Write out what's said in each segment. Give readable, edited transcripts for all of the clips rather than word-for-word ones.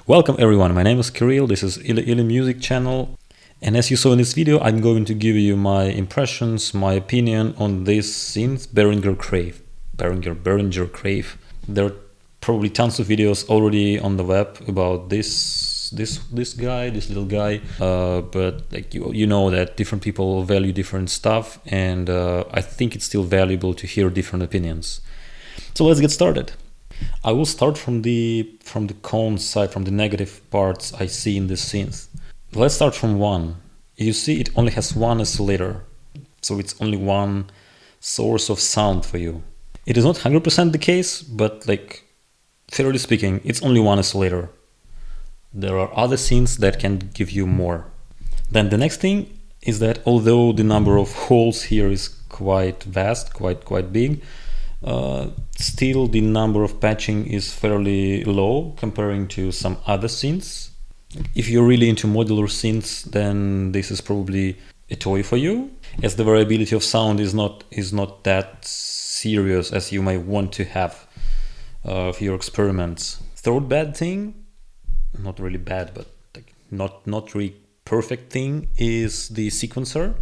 Welcome everyone, my name is Kirill, this is Ili Music channel, and as you saw in this video, I'm going to give you my impressions, my opinion on this synth Behringer Crave. Behringer Crave. There are probably tons of videos already on the web about this little guy, but like you know that different people value different stuff, and I think it's still valuable to hear different opinions. So let's get started. I will start from the con side, from the negative parts I see in this synth. Let's start from one. You see it only has one oscillator, so it's only one source of sound for you. It is not 100% the case, but like fairly speaking, it's only one oscillator. There are other synths that can give you more. Then the next thing is that although the number of holes here is quite vast, quite big, still the number of patching is fairly low comparing to some other synths. If you're really into modular synths, then this is probably a toy for you, as the variability of sound is not that serious as you might want to have for your experiments. Third bad thing, not really bad, but like not really perfect thing, is the sequencer.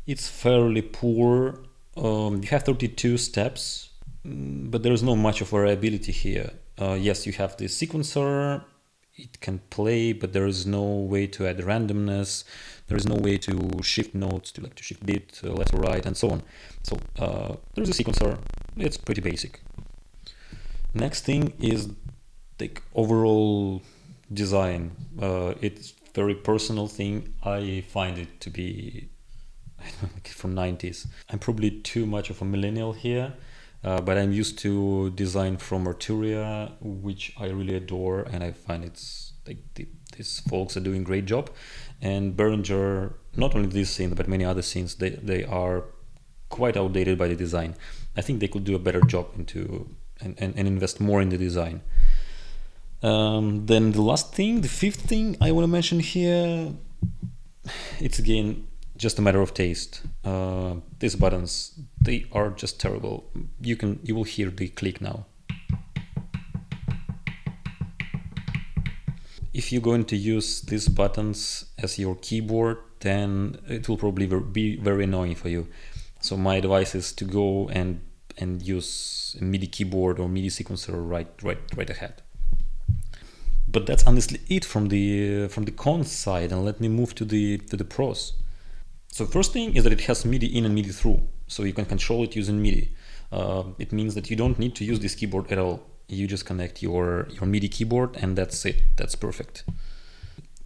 It's fairly poor. You have 32 steps, but there is not much of variability here. Yes, you have the sequencer, it can play, but there is no way to add randomness. There is no way to shift notes, to shift bit left or right, and so on. So there's a sequencer. It's pretty basic. Next thing is the overall design. It's very personal thing. I find it to be from 90s. I'm probably too much of a millennial here. But I'm used to design from Arturia, which I really adore, and I find it's like these folks are doing a great job. And Behringer, not only this scene but many other scenes, they are quite outdated by the design. I think they could do a better job into and invest more in the design. Then the last thing, the fifth thing I want to mention here, it's again just a matter of taste. These buttons, they are just terrible. You will hear the click now. If you're going to use these buttons as your keyboard, then it will probably be very annoying for you. So my advice is to go and use a MIDI keyboard or MIDI sequencer right ahead. But that's honestly it from the cons side, and let me move to the pros. So first thing is that it has MIDI in and MIDI through, so you can control it using MIDI. It means that you don't need to use this keyboard at all. You just connect your MIDI keyboard and that's it. That's perfect.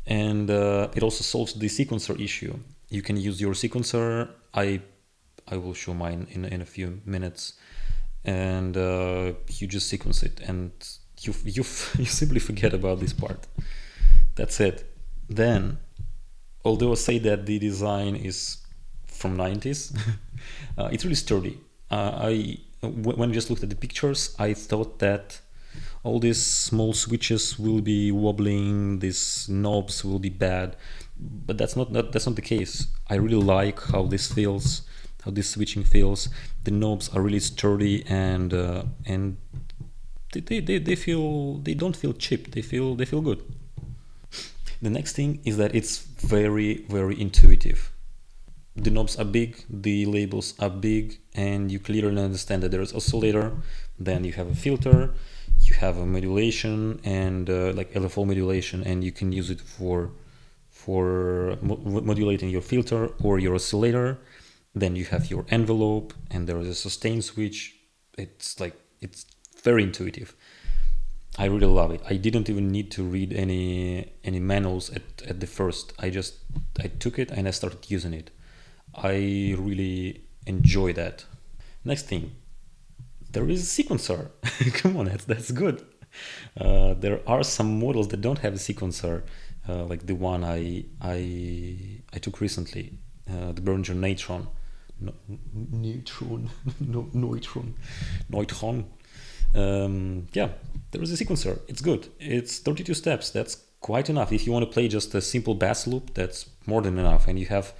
And it also solves the sequencer issue. You can use your sequencer. I will show mine in a few minutes, and you just sequence it, and you simply forget about this part. That's it. Then, although I say that the design is from 90s, it's really sturdy. When I just looked at the pictures, I thought that all these small switches will be wobbling, these knobs will be bad, but that's not the case. I really like how this feels, how this switching feels. The knobs are really sturdy, and they don't feel cheap. They feel good. The next thing is that it's very intuitive. The knobs are big, the labels are big, and you clearly understand that there is oscillator, then you have a filter, you have a modulation, and like LFO modulation, and you can use it for modulating your filter or your oscillator. Then you have your envelope, and there is a sustain switch. It's very intuitive. I really love it. I didn't even need to read any manuals at the first. I took it and I started using it. I really enjoy that. Next thing, there is a sequencer. Come on, that's good. There are some models that don't have a sequencer, like the one I took recently, the Behringer Neutron. Yeah, there is a sequencer. It's good. It's 32 steps. That's quite enough. If you want to play just a simple bass loop, that's more than enough. And you have,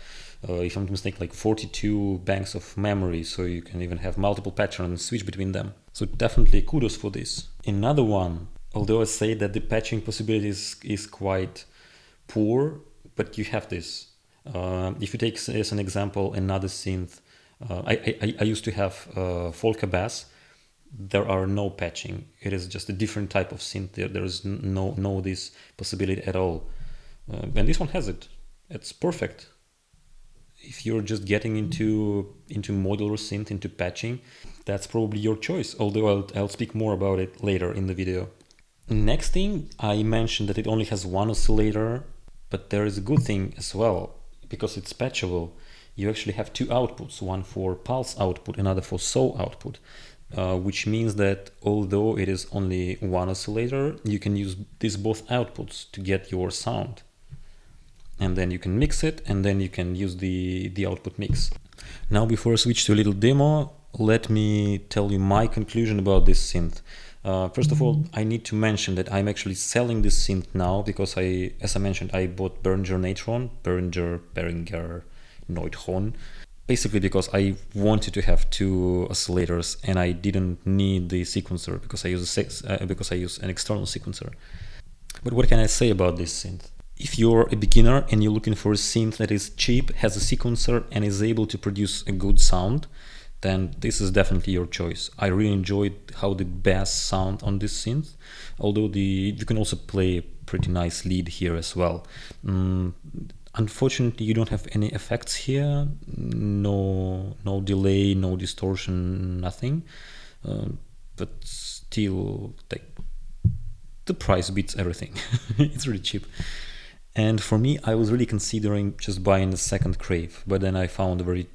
if I'm not mistaken, like 42 banks of memory, so you can even have multiple patterns and switch between them. So definitely kudos for this. Another one, Although I say that the patching possibilities is quite poor, but you have this. If you take as an example another synth, I used to have Folka bass. There are no patching. It is just a different type of synth. There is no this possibility at all. And this one has it. It's perfect. If you're just getting into modular synth, into patching, that's probably your choice. Although I'll speak more about it later in the video. Next thing, I mentioned that it only has one oscillator, but there is a good thing as well, because it's patchable. You actually have two outputs, one for pulse output, another for saw output, which means that although it is only one oscillator, you can use these both outputs to get your sound. And then you can mix it, and then you can use the output mix. Now, before I switch to a little demo, let me tell you my conclusion about this synth. First of all, I need to mention that I'm actually selling this synth now because as I mentioned, I bought Behringer Neutron, basically because I wanted to have two oscillators and I didn't need the sequencer because I use an external sequencer. But what can I say about this synth? If you're a beginner and you're looking for a synth that is cheap, has a sequencer, and is able to produce a good sound, then this is definitely your choice. I really enjoyed how the bass sound on this synth, although you can also play a pretty nice lead here as well. Unfortunately, you don't have any effects here, no delay, no distortion, nothing. But still, the price beats everything. It's really cheap. And for me, I was really considering just buying the second Crave, but then I found a very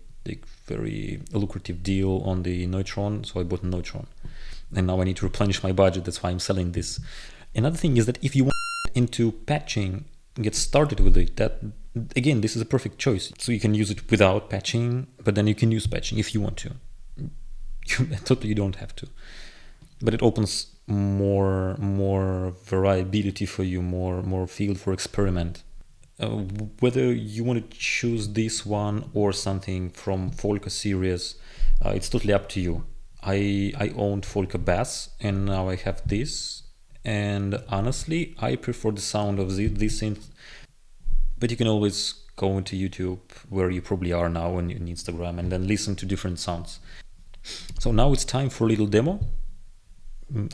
lucrative deal on the Neutron, so I bought a Neutron. And now I need to replenish my budget, that's why I'm selling this. Another thing is that if you want into patching, get started with it, that again, this is a perfect choice. So you can use it without patching, but then you can use patching if you want to. Totally, you don't have to. But it opens more variability for you, more field for experiment. Whether you want to choose this one or something from Folka series, it's totally up to you. I owned Folka bass and now I have this, and honestly I prefer the sound of this synth. But you can always go into YouTube, where you probably are now, and in Instagram, and then listen to different sounds. So now it's time for a little demo.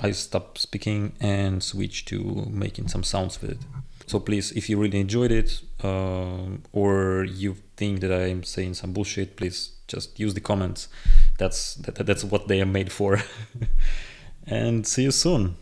I stop speaking and switch to making some sounds with it. So please, if you really enjoyed it, or you think that I'm saying some bullshit, please just use the comments. That's what they are made for. And see you soon.